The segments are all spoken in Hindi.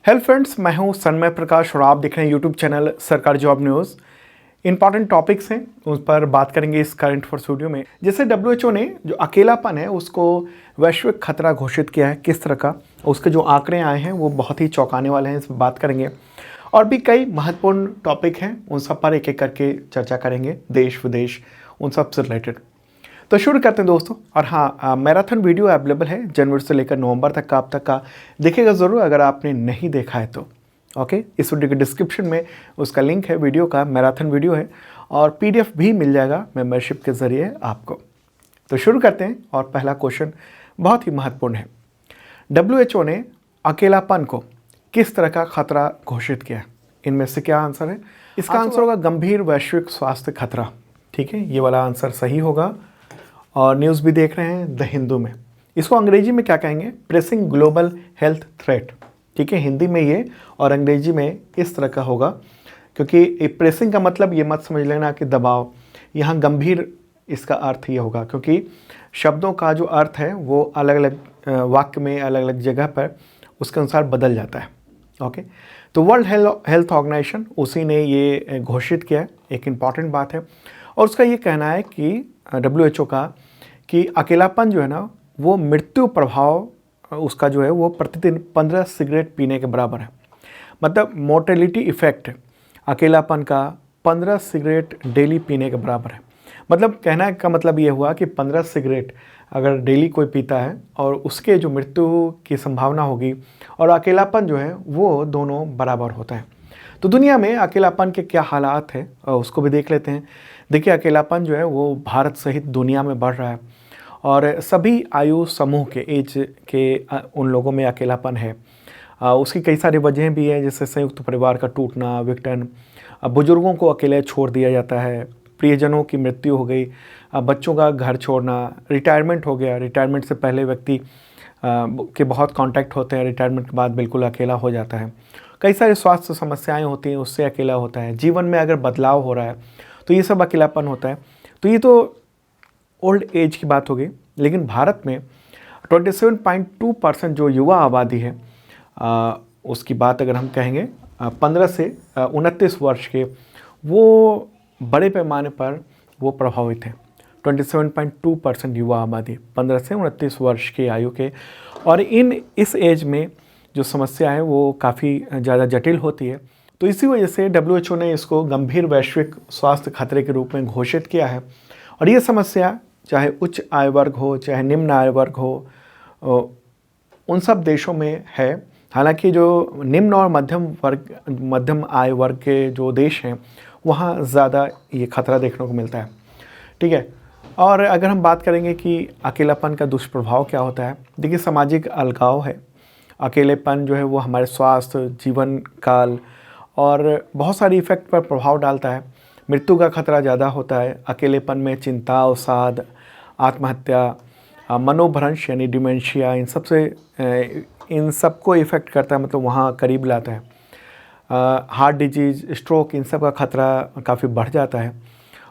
हेलो फ्रेंड्स, मैं हूं सन्मय प्रकाश और आप देख रहे हैं यूट्यूब चैनल सरकारी जॉब न्यूज़। इंपॉर्टेंट टॉपिक्स हैं, उस पर बात करेंगे इस करंट अफेयर्स वीडियो में। जैसे डब्ल्यूएचओ ने जो अकेलापन है उसको वैश्विक खतरा घोषित किया है, किस तरह का, उसके जो आंकड़े आए हैं वो बहुत ही चौंकाने वाले हैं, इस पर बात करेंगे। और भी कई महत्वपूर्ण टॉपिक हैं, उन सब पर एक एक करके चर्चा करेंगे, देश विदेश उन सब से रिलेटेड। तो शुरू करते हैं दोस्तों। और हाँ, मैराथन वीडियो अवेलेबल है जनवरी से लेकर नवंबर तक का, आप तक का देखिएगा ज़रूर अगर आपने नहीं देखा है तो। ओके, इस वीडियो के डिस्क्रिप्शन में उसका लिंक है, वीडियो का मैराथन वीडियो है, और पीडीएफ भी मिल जाएगा मेंबरशिप के ज़रिए आपको। तो शुरू करते हैं। और पहला क्वेश्चन बहुत ही महत्वपूर्ण है। डब्ल्यूएचओ ने अकेलापन को किस तरह का खतरा घोषित किया है? इनमें से क्या आंसर है? इसका आंसर होगा गंभीर वैश्विक स्वास्थ्य खतरा। ठीक है, ये वाला आंसर सही होगा। और न्यूज़ भी देख रहे हैं द हिंदू में। इसको अंग्रेजी में क्या कहेंगे? Pressing global health threat. ठीक है, हिंदी में ये और अंग्रेजी में इस तरह का होगा, क्योंकि प्रेसिंग का मतलब ये मत समझ लेना कि दबाव, यहाँ गंभीर इसका अर्थ ये होगा, क्योंकि शब्दों का जो अर्थ है वो अलग अलग वाक्य में अलग अलग जगह पर उसके अनुसार बदल जाता है। ओके, तो वर्ल्ड हेल्थ ऑर्गेनाइजेशन उसी ने ये घोषित किया है, एक इम्पॉर्टेंट बात है। और उसका ये कहना है कि डब्ल्यूएचओ का कि अकेलापन जो है ना वो मृत्यु प्रभाव उसका जो है वो प्रतिदिन 15 सिगरेट पीने के बराबर है। मतलब मोर्टेलिटी इफेक्ट अकेलापन का 15 सिगरेट डेली पीने के बराबर है। मतलब कहना का मतलब ये हुआ कि 15 सिगरेट अगर डेली कोई पीता है और उसके जो मृत्यु की संभावना होगी और अकेलापन जो है वो दोनों बराबर होता है। तो दुनिया में अकेलापन के क्या हालात हैं उसको भी देख लेते हैं। देखिए, अकेलापन जो है वो भारत सहित दुनिया में बढ़ रहा है और सभी आयु समूह के एज के उन लोगों में अकेलापन है। उसकी कई सारी वजहें भी हैं, जैसे संयुक्त परिवार का टूटना, विघटन, बुजुर्गों को अकेले छोड़ दिया जाता है, प्रियजनों की मृत्यु हो गई, बच्चों का घर छोड़ना, रिटायरमेंट हो गया, रिटायरमेंट से पहले व्यक्ति के बहुत कांटेक्ट होते हैं, रिटायरमेंट के बाद बिल्कुल अकेला हो जाता है। कई सारी स्वास्थ्य समस्याएं होती हैं, उससे अकेला होता है। जीवन में अगर बदलाव हो रहा है तो ये सब अकेलापन होता है। तो ये तो ओल्ड एज की बात हो गई। लेकिन भारत में 27.2% जो युवा आबादी है उसकी बात अगर हम कहेंगे 15 से 29 वर्ष के, वो बड़े पैमाने पर वो प्रभावित हैं। 27.2% युवा आबादी 15 से 29 वर्ष की आयु के। और इस एज में जो समस्या है वो काफ़ी ज़्यादा जटिल होती है। तो इसी वजह से डब्ल्यूएचओ ने इसको गंभीर वैश्विक स्वास्थ्य खतरे के रूप में घोषित किया है। और ये समस्या चाहे उच्च आय वर्ग हो चाहे निम्न आय वर्ग हो, उन सब देशों में है। हालांकि जो निम्न और मध्यम आय वर्ग के जो देश हैं वहाँ ज़्यादा ये खतरा देखने को मिलता है। ठीक है, और अगर हम बात करेंगे कि अकेलापन का दुष्प्रभाव क्या होता है, देखिए सामाजिक अलगाव है। अकेलेपन जो है वो हमारे स्वास्थ्य, जीवन काल और बहुत सारी इफ़ेक्ट पर प्रभाव डालता है। मृत्यु का खतरा ज़्यादा होता है अकेलेपन में। चिंता, अवसाद, आत्महत्या, मनोभ्रंश यानी डिमेंशिया, इन सबको इफ़ेक्ट करता है, मतलब वहाँ करीब लाता है। हार्ट डिजीज़, स्ट्रोक, इन सब का खतरा काफ़ी बढ़ जाता है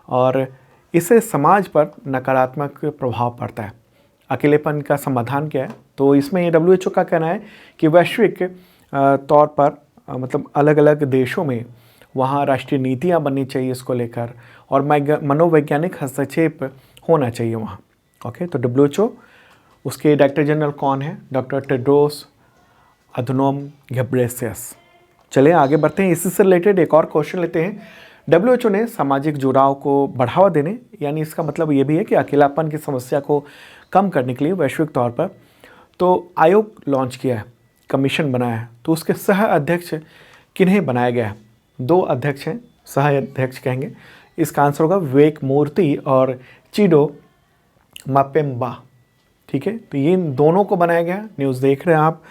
और इससे समाज पर नकारात्मक प्रभाव पड़ता है। अकेलेपन का समाधान क्या है? तो इसमें डब्ल्यूएचओ का कहना है कि वैश्विक तौर पर मतलब अलग अलग देशों में वहाँ राष्ट्रीय नीतियाँ बननी चाहिए इसको लेकर, और मनोवैज्ञानिक हस्तक्षेप होना चाहिए वहाँ। ओके, तो डब्ल्यूएचओ उसके डायरेक्टर जनरल कौन है? Doctor Tedros Adhanom Ghebreyesus. चलिए आगे बढ़ते हैं। इसी से रिलेटेड एक और क्वेश्चन लेते हैं। डब्ल्यूएचओ ने सामाजिक जुड़ाव को बढ़ावा देने, यानी इसका मतलब ये भी है कि अकेलापन की समस्या को कम करने के लिए वैश्विक तौर पर तो आयोग लॉन्च किया है, कमीशन बनाया है। तो उसके सह अध्यक्ष किन्हें बनाया गया है? 2 अध्यक्ष हैं, सह अध्यक्ष कहेंगे। इसका आंसर होगा विवेक मूर्ति और चिडो मापेम्बा। ठीक है, तो ये इन दोनों को बनाया गया। न्यूज़ देख रहे हैं आप।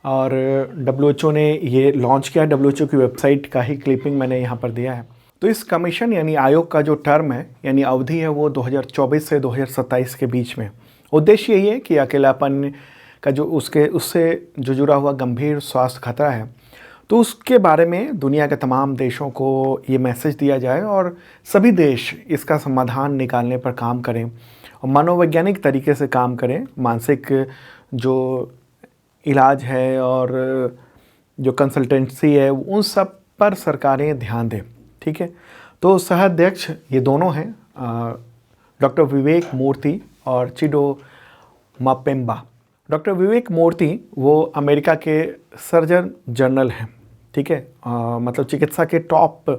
और डब्ल्यूएचओ ने ये लॉन्च किया। डब्ल्यूएचओ की वेबसाइट का ही क्लिपिंग मैंने यहाँ पर दिया है। तो इस कमीशन यानी आयोग का जो टर्म है यानी अवधि है वो 2024 से 2027 के बीच में। उद्देश्य यही है कि अकेलापन का जो उससे जो जुड़ा हुआ गंभीर स्वास्थ्य खतरा है तो उसके बारे में दुनिया के तमाम देशों को ये मैसेज दिया जाए और सभी देश इसका समाधान निकालने पर काम करें और मनोवैज्ञानिक तरीके से काम करें। मानसिक जो इलाज है और जो कंसल्टेंसी है उन सब पर सरकारें ध्यान दें। ठीक है, तो सह अध्यक्ष ये दोनों हैं, डॉक्टर विवेक मूर्ति और चिडो मापेम्बा। डॉक्टर विवेक मूर्ति वो अमेरिका के सर्जन जनरल हैं। ठीक है, मतलब चिकित्सा के टॉप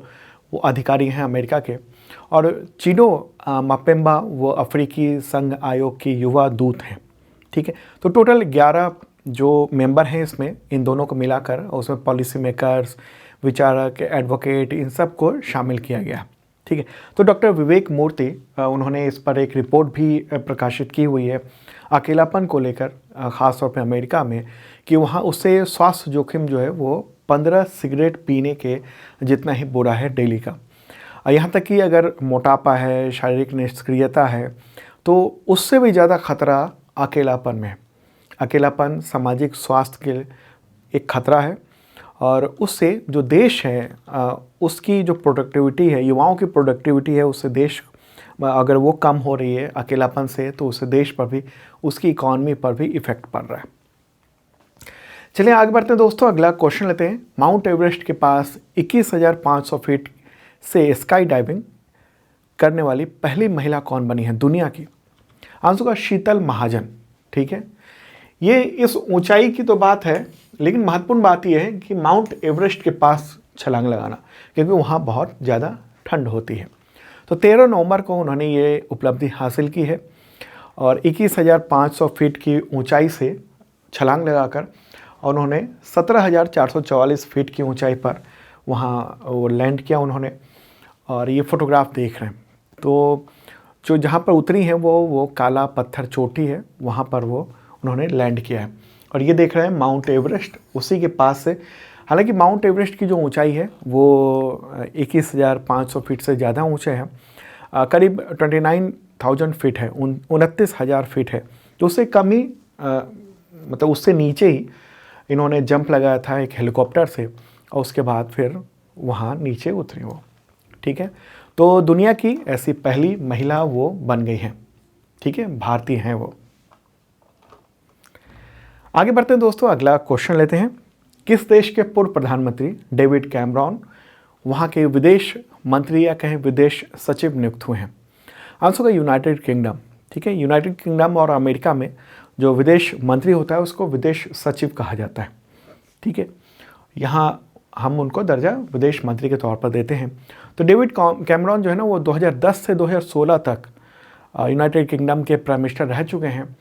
वो अधिकारी हैं अमेरिका के। और चिडो मापेम्बा वो अफ्रीकी संघ आयोग की युवा दूत हैं। ठीक है, तो टोटल 11 जो मेंबर हैं इसमें, इन दोनों को मिलाकर, उसमें पॉलिसी मेकर्स, विचारक, एडवोकेट, इन सब को शामिल किया गया। ठीक है, तो डॉक्टर विवेक मूर्ति उन्होंने इस पर एक रिपोर्ट भी प्रकाशित की हुई है अकेलापन को लेकर, ख़ास तौर पे अमेरिका में, कि वहाँ उससे स्वास्थ्य जोखिम जो है वो 15 सिगरेट पीने के जितना ही बुरा है डेली का। यहाँ तक कि अगर मोटापा है, शारीरिक निष्क्रियता है, तो उससे भी ज़्यादा खतरा अकेलापन में है। अकेलापन सामाजिक स्वास्थ्य के एक खतरा है, और उससे जो देश है उसकी जो प्रोडक्टिविटी है, युवाओं की प्रोडक्टिविटी है, उससे देश अगर वो कम हो रही है अकेलापन से, तो उससे देश पर भी, उसकी इकॉनमी पर भी इफ़ेक्ट पड़ रहा है। चलिए आगे बढ़ते हैं दोस्तों, अगला क्वेश्चन लेते हैं। माउंट एवरेस्ट के पास 21,500 फीट से स्काई डाइविंग करने वाली पहली महिला कौन बनी है दुनिया की? आंसर का शीतल महाजन। ठीक है, ये इस ऊंचाई की तो बात है, लेकिन महत्वपूर्ण बात यह है कि माउंट एवरेस्ट के पास छलांग लगाना, क्योंकि वहाँ बहुत ज़्यादा ठंड होती है। तो 13 नवंबर को उन्होंने ये उपलब्धि हासिल की है, और 21,500 फीट की ऊंचाई से छलांग लगाकर उन्होंने 17,444 फीट की ऊंचाई पर वहाँ वो लैंड किया उन्होंने। और ये फोटोग्राफ देख रहे हैं, तो जो जहाँ पर उतरी है वो काला पत्थर चोटी है, वहाँ पर वो उन्होंने लैंड किया है। और ये देख रहे हैं माउंट एवरेस्ट, उसी के पास से। हालांकि माउंट एवरेस्ट की जो ऊंचाई है वो 21,500 फीट से ज़्यादा ऊंचे है, करीब 29,000 फीट है, 29,000 फीट है। तो उससे कम ही मतलब उससे नीचे ही इन्होंने जंप लगाया था एक हेलीकॉप्टर से, और उसके बाद फिर वहाँ नीचे उतरी वो। ठीक है, तो दुनिया की ऐसी पहली महिला वो बन गई हैं। ठीक है, भारतीय हैं वो। आगे बढ़ते हैं दोस्तों, अगला क्वेश्चन लेते हैं। किस देश के पूर्व प्रधानमंत्री डेविड कैमरॉन वहाँ के विदेश मंत्री या कहें विदेश सचिव नियुक्त हुए हैं? आंसर का यूनाइटेड किंगडम। ठीक है, यूनाइटेड किंगडम और अमेरिका में जो विदेश मंत्री होता है उसको विदेश सचिव कहा जाता है। ठीक है, यहाँ हम उनको दर्जा विदेश मंत्री के तौर पर देते हैं। तो डेविड कैमरॉन जो है ना, वो 2010 से 2016 तक यूनाइटेड किंगडम के प्राइम मिनिस्टर रह चुके हैं।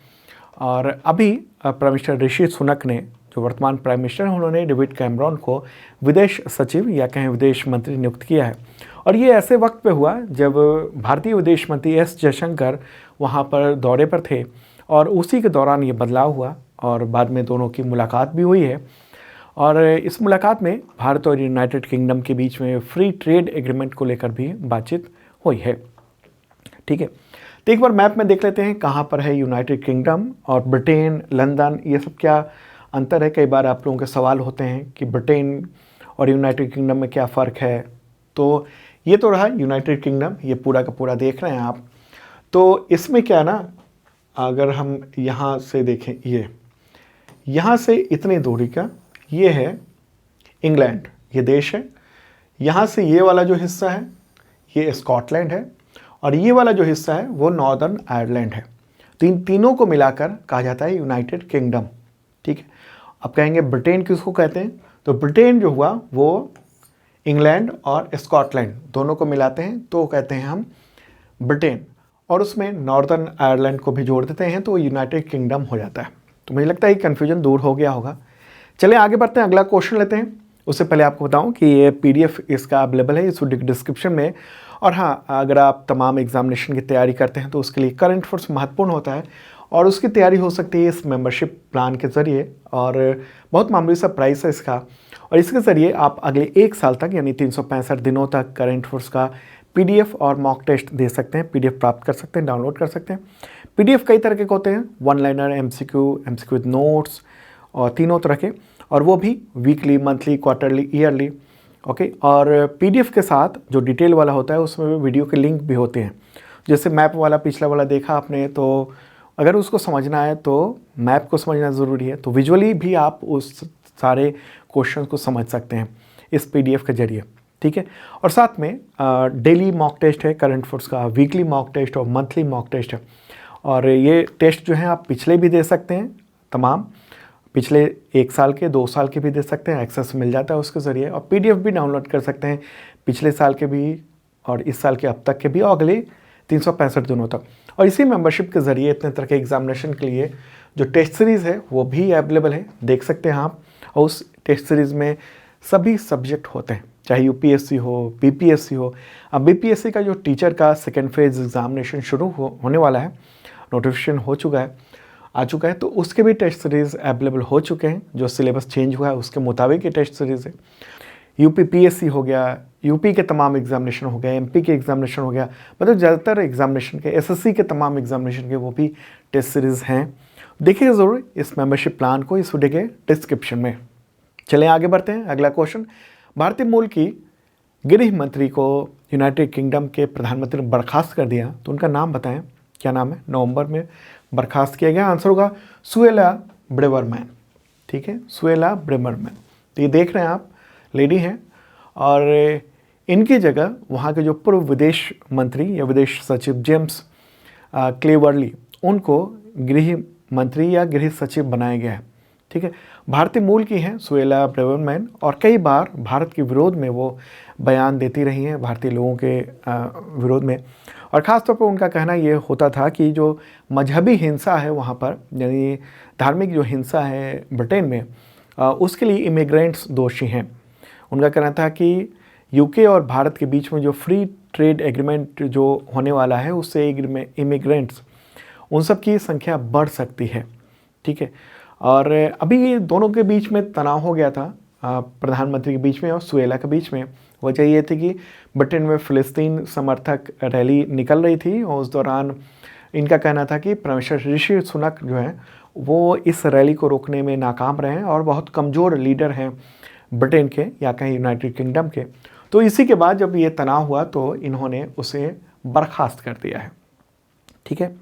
और अभी प्राइम मिनिस्टर ऋषि सुनक ने, जो वर्तमान प्राइम मिनिस्टर हैं, उन्होंने डेविड कैमरॉन को विदेश सचिव या कहें विदेश मंत्री नियुक्त किया है। और ये ऐसे वक्त पे हुआ जब भारतीय विदेश मंत्री एस जयशंकर वहाँ पर दौरे पर थे, और उसी के दौरान ये बदलाव हुआ, और बाद में दोनों की मुलाकात भी हुई है। और इस मुलाकात में भारत और यूनाइटेड किंगडम के बीच में फ्री ट्रेड एग्रीमेंट को लेकर भी बातचीत हुई है। ठीक है, तो एक बार मैप में देख लेते हैं कहाँ पर है यूनाइटेड किंगडम और ब्रिटेन, लंदन, ये सब क्या अंतर है। कई बार आप लोगों के सवाल होते हैं कि ब्रिटेन और यूनाइटेड किंगडम में क्या फ़र्क है। तो ये तो रहा यूनाइटेड किंगडम, ये पूरा का पूरा देख रहे हैं आप। तो इसमें क्या है ना, अगर हम यहाँ से देखें, ये यहाँ से इतनी दूरी का ये है इंग्लैंड, ये देश है। यहाँ से ये वाला जो हिस्सा है ये स्कॉटलैंड है, और ये वाला जो हिस्सा है वो नॉर्दर्न आयरलैंड है। तो इन तीनों को मिलाकर कहा जाता है यूनाइटेड किंगडम। ठीक है, अब कहेंगे ब्रिटेन किसको कहते हैं, तो ब्रिटेन जो हुआ वो इंग्लैंड और स्कॉटलैंड दोनों को मिलाते हैं, तो कहते हैं हम ब्रिटेन, और उसमें नॉर्दर्न आयरलैंड को भी जोड़ देते हैं, तो यूनाइटेड किंगडम हो जाता है। तो मुझे लगता है कन्फ्यूजन दूर हो गया होगा। चलिए आगे बढ़ते हैं, अगला क्वेश्चन लेते हैं। उससे पहले आपको बताऊं कि ये PDF इसका अवेलेबल है इस डिस्क्रिप्शन में। और हाँ, अगर आप तमाम एग्जामिनेशन की तैयारी करते हैं तो उसके लिए करंट अफेयर्स महत्वपूर्ण होता है, और उसकी तैयारी हो सकती है इस मेंबरशिप प्लान के ज़रिए। और बहुत मामूली सा प्राइस है इसका, और इसके ज़रिए आप अगले 1 साल तक यानी 365 दिनों तक करंट अफेयर्स का PDF और मॉक टेस्ट दे सकते हैं। PDF प्राप्त कर सकते हैं, डाउनलोड कर सकते हैं। PDF कई तरह के होते हैं, 1 लाइनर, MCQ विद नोट्स, और तीनों तरह के, और वो भी weekly, monthly, quarterly, yearly. Okay, और PDF के साथ जो डिटेल वाला होता है उसमें वीडियो के लिंक भी होते हैं। जैसे मैप वाला पिछला वाला देखा आपने, तो अगर उसको समझना है तो मैप को समझना ज़रूरी है, तो विजुअली भी आप उस सारे क्वेश्चन को समझ सकते हैं इस PDF के जरिए, ठीक है। और साथ में डेली मॉक टेस्ट है करंट अफेयर्स का, वीकली मॉक टेस्ट और मंथली मॉक टेस्ट है। और ये टेस्ट जो है आप पिछले भी दे सकते हैं, तमाम पिछले 1 साल के, 2 साल के भी दे सकते हैं, एक्सेस मिल जाता है उसके ज़रिए। और PDF भी डाउनलोड कर सकते हैं, पिछले साल के भी और इस साल के अब तक के भी और अगले 365 दिनों तक। और इसी मेंबरशिप के ज़रिए इतने तरह के एग्जामिनेशन के लिए जो टेस्ट सीरीज़ है वो भी अवेलेबल है, देख सकते हैं आप। और उस टेस्ट सीरीज़ में सभी सब्जेक्ट होते हैं, चाहे UPSC हो, BPSC हो। अब BPSC का जो टीचर का सेकेंड फेज एग्जामिनेशन शुरू होने वाला है, नोटिफिकेशन आ चुका है, तो उसके भी टेस्ट सीरीज़ अवेलेबल हो चुके हैं। जो सिलेबस चेंज हुआ है उसके मुताबिक ये टेस्ट सीरीज़ है। UPPSC हो गया, UP के तमाम एग्जामिनेशन हो गए, MP के एग्जामिनेशन हो गया, मतलब ज़्यादातर एग्जामिनेशन के, SSC के तमाम एग्जामिनेशन के वो भी टेस्ट सीरीज़ हैं। देखिए ज़रूर इस मेंबरशिप प्लान को इस वीडियो के डिस्क्रिप्शन में। चलें आगे बढ़ते हैं। अगला क्वेश्चन, भारतीय मूल की गृह मंत्री को यूनाइटेड किंगडम के प्रधानमंत्री ने बर्खास्त कर दिया, तो उनका नाम बताएं, क्या नाम है? नवंबर में बर्खास्त किया गया। आंसर होगा सुएला ब्रेवरमैन, ठीक है, सुएला ब्रेवरमैन। तो ये देख रहे हैं आप, लेडी हैं, और इनकी जगह वहाँ के जो पूर्व विदेश मंत्री या विदेश सचिव जेम्स क्लेवर्ली, उनको गृह मंत्री या गृह सचिव बनाया गया है, ठीक है। भारतीय मूल की हैं सुएला ब्रेवरमैन, और कई बार भारत के विरोध में वो बयान देती रही हैं, भारतीय लोगों के विरोध में। और ख़ास तौर पर उनका कहना ये होता था कि जो मजहबी हिंसा है वहाँ पर, यानी धार्मिक जो हिंसा है ब्रिटेन में, उसके लिए इमिग्रेंट्स दोषी हैं। उनका कहना था कि UK और भारत के बीच में जो फ्री ट्रेड एग्रीमेंट जो होने वाला है, उससे इमिग्रेंट्स उन सब की संख्या बढ़ सकती है, ठीक है। और अभी ये दोनों के बीच में तनाव हो गया था, प्रधानमंत्री के बीच में और सुएला के बीच में। वजह ये थी कि ब्रिटेन में फ़िलिस्तीन समर्थक रैली निकल रही थी, और उस दौरान इनका कहना था कि प्रीमियर ऋषि सुनक जो है वो इस रैली को रोकने में नाकाम रहे हैं, और बहुत कमज़ोर लीडर हैं ब्रिटेन के या कहीं यूनाइटेड किंगडम के। तो इसी के बाद जब ये तनाव हुआ तो इन्होंने उसे बर्खास्त कर दिया है, ठीक है।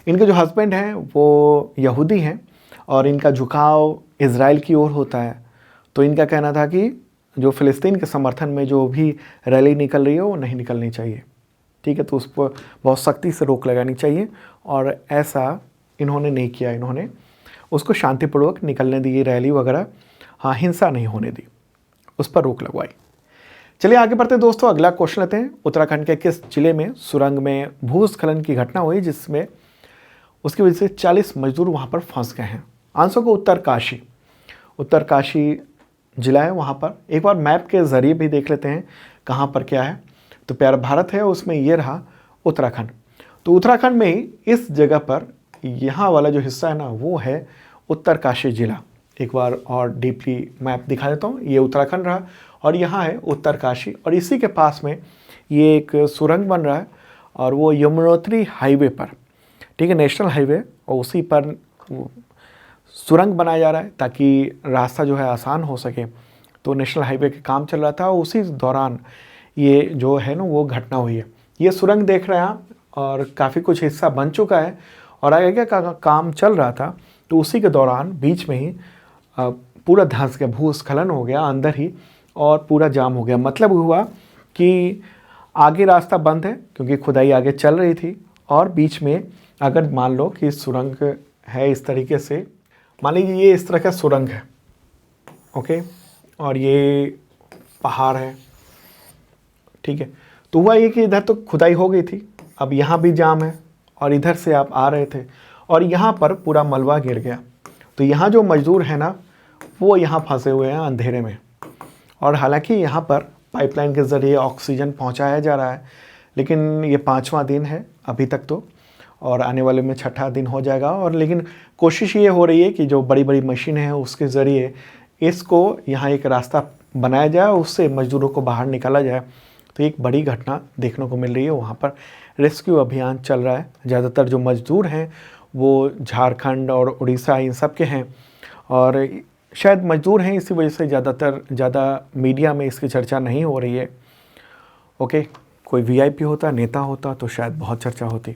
इनके जो हस्बैंड हैं वो यहूदी हैं, और इनका झुकाव इज़राइल की ओर होता है। तो इनका कहना था कि जो फ़िलिस्तीन के समर्थन में जो भी रैली निकल रही है वो नहीं निकलनी चाहिए, ठीक है। तो उस पर बहुत सख्ती से रोक लगानी चाहिए, और ऐसा इन्होंने नहीं किया। इन्होंने उसको शांतिपूर्वक निकलने दी, रैली वगैरह, हाँ, हिंसा नहीं होने दी, उस पर रोक लगवाई। चलिए आगे बढ़ते हैं दोस्तों। अगला क्वेश्चन लेते हैं, उत्तराखंड के किस जिले में सुरंग में भूस्खलन की घटना हुई जिसमें उसकी वजह से 40 मजदूर वहाँ पर फंस गए हैं? आंसर को उत्तरकाशी जिला है वहाँ पर। एक बार मैप के ज़रिए भी देख लेते हैं कहाँ पर क्या है। तो प्यारा भारत है, उसमें ये रहा उत्तराखंड। तो उत्तराखंड में ही इस जगह पर यहाँ वाला जो हिस्सा है ना, वो है उत्तरकाशी जिला। एक बार और डीपली मैप दिखा देता हूँ। ये उत्तराखंड रहा, और यहाँ है उत्तरकाशी, और इसी के पास में ये एक सुरंग बन रहा है, और वो यमुनोत्री हाईवे पर, ठीक है, नेशनल हाईवे, और उसी पर सुरंग बनाया जा रहा है ताकि रास्ता जो है आसान हो सके। तो नेशनल हाईवे का काम चल रहा था, उसी दौरान ये जो है ना वो घटना हुई है। ये सुरंग देख रहे हैं आप, और काफ़ी कुछ हिस्सा बन चुका है, और आगे का काम चल रहा था। तो उसी के दौरान बीच में ही पूरा धंस गया, भूस्खलन हो गया अंदर ही, और पूरा जाम हो गया। मतलब हुआ कि आगे रास्ता बंद है क्योंकि खुदाई आगे चल रही थी, और बीच में अगर मान लो कि सुरंग है इस तरीके से, मान लीजिए ये इस तरह का सुरंग है, ओके, और ये पहाड़ है, ठीक है। तो हुआ ये कि इधर तो खुदाई हो गई थी, अब यहाँ भी जाम है, और इधर से आप आ रहे थे, और यहाँ पर पूरा मलबा गिर गया। तो यहाँ जो मजदूर है ना, वो यहाँ फंसे हुए हैं अंधेरे में। और हालांकि यहाँ पर पाइपलाइन के ज़रिए ऑक्सीजन पहुँचाया जा रहा है, लेकिन ये 5वां दिन है अभी तक तो, और आने वाले में 6ठा दिन हो जाएगा। और लेकिन कोशिश ये हो रही है कि जो बड़ी बड़ी मशीनें हैं उसके ज़रिए इसको यहाँ एक रास्ता बनाया जाए, उससे मज़दूरों को बाहर निकाला जाए। तो एक बड़ी घटना देखने को मिल रही है, वहाँ पर रेस्क्यू अभियान चल रहा है। ज़्यादातर जो मज़दूर हैं वो झारखंड और उड़ीसा इन सब के हैं, और शायद मजदूर हैं, इसी वजह से ज़्यादा मीडिया में इसकी चर्चा नहीं हो रही है। ओके, कोई VIP होता, नेता होता तो शायद बहुत चर्चा होती।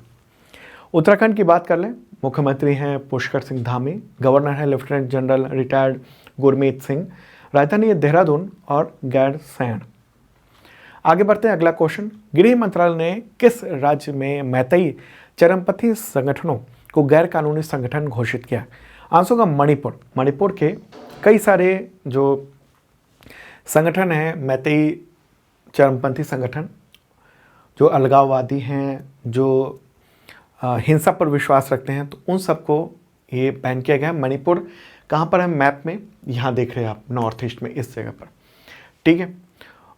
उत्तराखंड की बात कर लें, मुख्यमंत्री हैं पुष्कर सिंह धामी, गवर्नर हैं lieutenant general retired Gurmeet Singh, राजधानी है देहरादून और गैरसैंण। आगे बढ़ते हैं, अगला क्वेश्चन, गृह मंत्रालय ने किस राज्य में मैतेई चरमपंथी संगठनों को गैर कानूनी संगठन घोषित किया? आंसर होगा मणिपुर। मणिपुर के कई सारे जो संगठन हैं मैतेई चरमपंथी संगठन, जो अलगाववादी हैं, जो हिंसा पर विश्वास रखते हैं, तो उन सबको ये बैन किया गया है। मणिपुर कहाँ पर है मैप में? यहाँ देख रहे हैं आप, नॉर्थ ईस्ट में, इस जगह पर, ठीक है।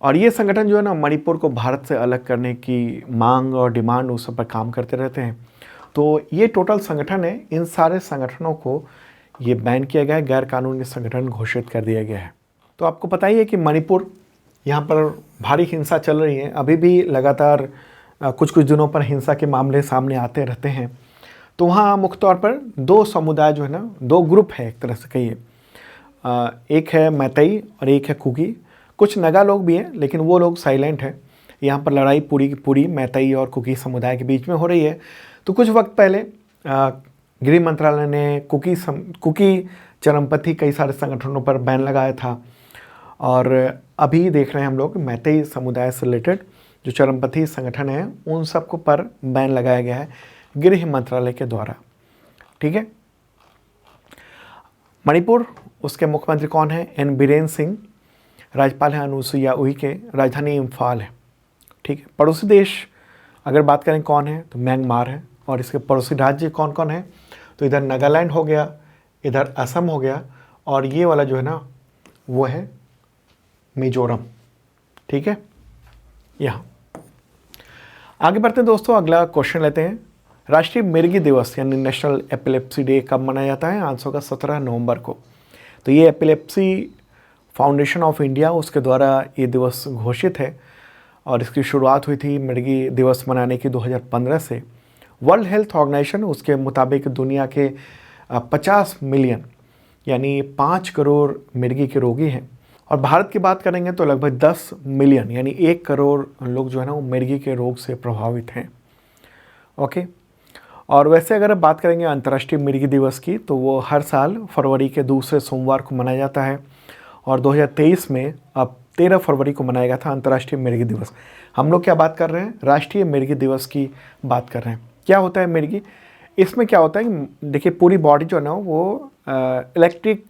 और ये संगठन जो है ना, मणिपुर को भारत से अलग करने की मांग और डिमांड उस सब पर काम करते रहते हैं। तो ये टोटल संगठन है, इन सारे संगठनों को ये बैन किया गया है, गैर कानूनी संगठन घोषित कर दिया गया है। तो आपको पता ही है कि मणिपुर, यहाँ पर भारी हिंसा चल रही है, अभी भी लगातार कुछ कुछ दिनों पर हिंसा के मामले सामने आते रहते हैं। तो वहाँ मुख्य तौर पर दो समुदाय जो है ना, दो ग्रुप है एक तरह से कहिए, एक है मैतेई और एक है कुकी। कुछ नगा लोग भी हैं, लेकिन वो लोग साइलेंट हैं। यहाँ पर लड़ाई पूरी की पूरी मैतेई और कुकी समुदाय के बीच में हो रही है। तो कुछ वक्त पहले गृह मंत्रालय ने कुकी चरमपंथी कई सारे संगठनों पर बैन लगाया था, और अभी देख रहे हैं हम लोग मैतेई समुदाय से रिलेटेड जो चरमपंथी संगठन है उन सबको पर बैन लगाया गया है गृह मंत्रालय के द्वारा, ठीक है। मणिपुर, उसके मुख्यमंत्री कौन है? एन बीरेन सिंह, राज्यपाल है अनुसुईया उइके, राजधानी इम्फाल है, ठीक है। पड़ोसी देश अगर बात करें कौन है, तो म्यांमार है। और इसके पड़ोसी राज्य कौन कौन है? तो इधर नागालैंड हो गया, इधर असम हो गया, और ये वाला जो है ना वो है मिजोरम, ठीक है। यहाँ आगे बढ़ते हैं दोस्तों, अगला क्वेश्चन लेते हैं। राष्ट्रीय मिर्गी दिवस यानी नेशनल एपिलेप्सी डे कब मनाया जाता है? आंसर होगा 17 नवंबर को। तो ये एपिलेप्सी फाउंडेशन ऑफ इंडिया, उसके द्वारा ये दिवस घोषित है, और इसकी शुरुआत हुई थी मिर्गी दिवस मनाने की 2015 से। वर्ल्ड हेल्थ ऑर्गेनाइजेशन, उसके मुताबिक दुनिया के 50 मिलियन यानी 5 करोड़ मिर्गी के रोगी हैं, और भारत की बात करेंगे तो लगभग 10 मिलियन यानी 1 करोड़ लोग जो है ना वो मिर्गी के रोग से प्रभावित हैं, ओके। और वैसे अगर बात करेंगे अंतर्राष्ट्रीय मिर्गी दिवस की, तो वो हर साल फरवरी के दूसरे सोमवार को मनाया जाता है, और 2023 में अब 13 फरवरी को मनाया गया था अंतर्राष्ट्रीय मिर्गी दिवस। हम लोग क्या बात कर रहे हैं? राष्ट्रीय मिर्गी दिवस की बात कर रहे हैं। क्या होता है मिर्गी? इसमें क्या होता है कि देखिए, पूरी बॉडी जो है ना वो इलेक्ट्रिक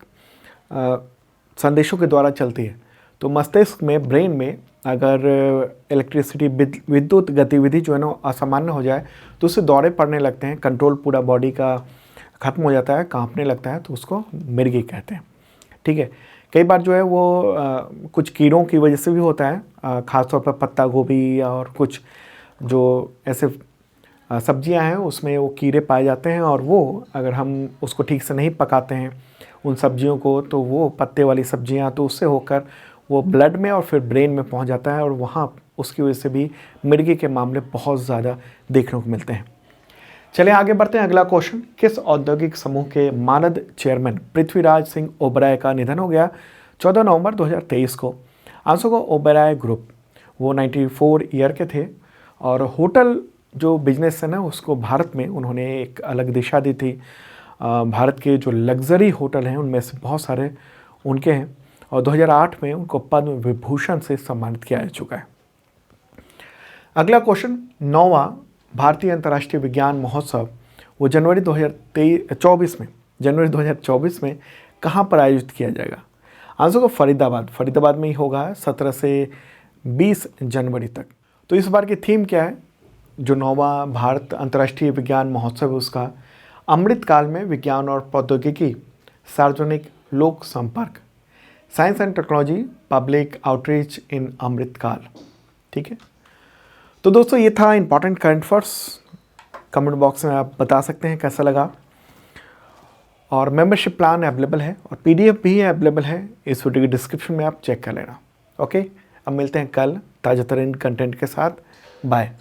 संदेशों के द्वारा चलती है। तो मस्तिष्क में, ब्रेन में अगर इलेक्ट्रिसिटी, विद्युत गतिविधि जो है ना असामान्य हो जाए, तो उससे दौरे पड़ने लगते हैं, कंट्रोल पूरा बॉडी का खत्म हो जाता है, कांपने लगता है, तो उसको मिर्गी कहते हैं, ठीक है। कई बार जो है वो कुछ कीड़ों की वजह से भी होता है, ख़ासतौर पर पत्ता गोभी और कुछ जो ऐसे सब्जियां हैं उसमें वो कीड़े पाए जाते हैं, और वो अगर हम उसको ठीक से नहीं पकाते हैं उन सब्जियों को, तो वो पत्ते वाली सब्जियां, तो उससे होकर वो ब्लड में और फिर ब्रेन में पहुंच जाता है, और वहाँ उसकी वजह से भी मिर्गी के मामले बहुत ज़्यादा देखने को मिलते हैं। चलिए आगे बढ़ते हैं, अगला क्वेश्चन, किस औद्योगिक समूह के मानद चेयरमैन पृथ्वीराज सिंह ओबराय का निधन हो गया 14 नवंबर 2023 को? आंसर को ओबराय ग्रुप, वो 94 ईयर के थे, और होटल जो बिजनेस है ना उसको भारत में उन्होंने एक अलग दिशा दी थी। भारत के जो लग्जरी होटल हैं उनमें से बहुत सारे उनके हैं, और 2008 में उनको पद्म विभूषण से सम्मानित किया जा चुका है। अगला क्वेश्चन, 9वां भारतीय अंतर्राष्ट्रीय विज्ञान महोत्सव वो जनवरी 2024 में कहाँ पर आयोजित किया जाएगा? आंसर को फरीदाबाद में ही होगा 17 से 20 जनवरी तक। तो इस बार की थीम क्या है? जो 9वां भारत अंतर्राष्ट्रीय विज्ञान महोत्सव है उसका अमृतकाल में विज्ञान और प्रौद्योगिकी, सार्वजनिक लोक संपर्क, science and technology, public outreach इन अमृतकाल, ठीक है। तो दोस्तों ये था important current affairs. Comment box में आप बता सकते हैं कैसा लगा, और मेंबरशिप प्लान अवेलेबल है और PDF भी अवेलेबल है, इस वीडियो की डिस्क्रिप्शन में आप चेक कर लेना, ओके। अब मिलते हैं कल ताज़ा तरीन कंटेंट के साथ, बाय।